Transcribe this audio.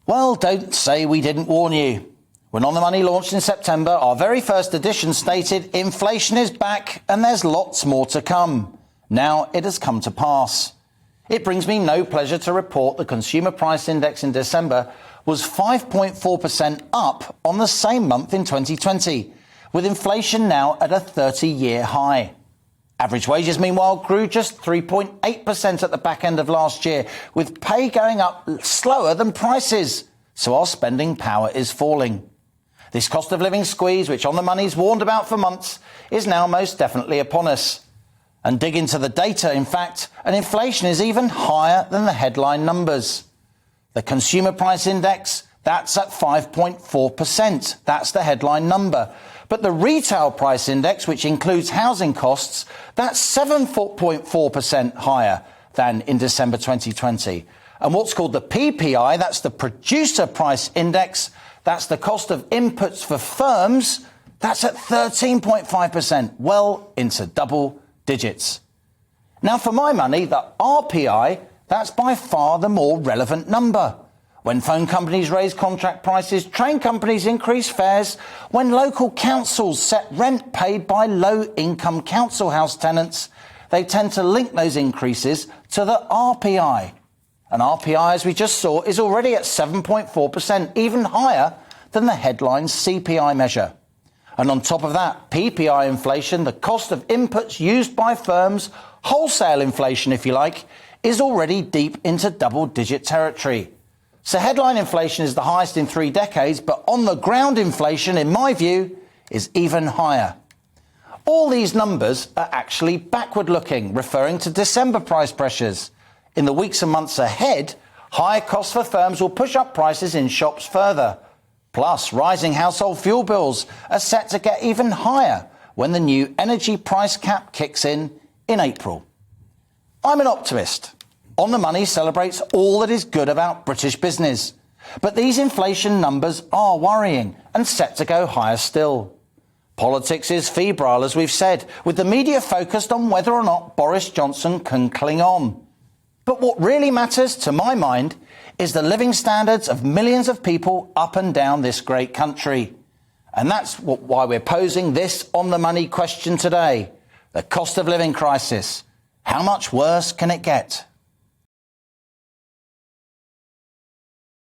Well, don't say we didn't warn you. When On the Money launched in September, our very first edition stated inflation is back and there's lots more to come. Now it has come to pass. It brings me no pleasure to report the Consumer Price Index in December was 5.4% up on the same month in 2020, with inflation now at a 30-year high. Average wages, meanwhile, grew just 3.8% at the back end of last year, with pay going up slower than prices. So our spending power is falling. This cost of living squeeze, which On the Money's warned about for months, is now most definitely upon us. And dig into the data, in fact, and inflation is even higher than the headline numbers. The Consumer Price Index, that's at 5.4%. That's the headline number. But the Retail Price Index, which includes housing costs, that's 7.4% higher than in December 2020. And what's called the PPI, that's the Producer Price Index, that's the cost of inputs for firms, that's at 13.5%, well into double digits. Now, for my money, the RPI, that's by far the more relevant number. When phone companies raise contract prices, train companies increase fares. When local councils set rent paid by low-income council house tenants, they tend to link those increases to the RPI. And RPI, as we just saw, is already at 7.4%, even higher than the headline CPI measure. And on top of that, PPI inflation, the cost of inputs used by firms, wholesale inflation, if you like, is already deep into double-digit territory. So headline inflation is the highest in 3 decades, but on-the-ground inflation, in my view, is even higher. All these numbers are actually backward-looking, referring to December price pressures. In the weeks and months ahead, higher costs for firms will push up prices in shops further. Plus, rising household fuel bills are set to get even higher when the new energy price cap kicks in April. I'm an optimist. On the Money celebrates all that is good about British business. But these inflation numbers are worrying and set to go higher still. Politics is febrile, as we've said, with the media focused on whether or not Boris Johnson can cling on. But what really matters, to my mind, is the living standards of millions of people up and down this great country. And that's why we're posing this On the Money question today. The cost of living crisis. How much worse can it get?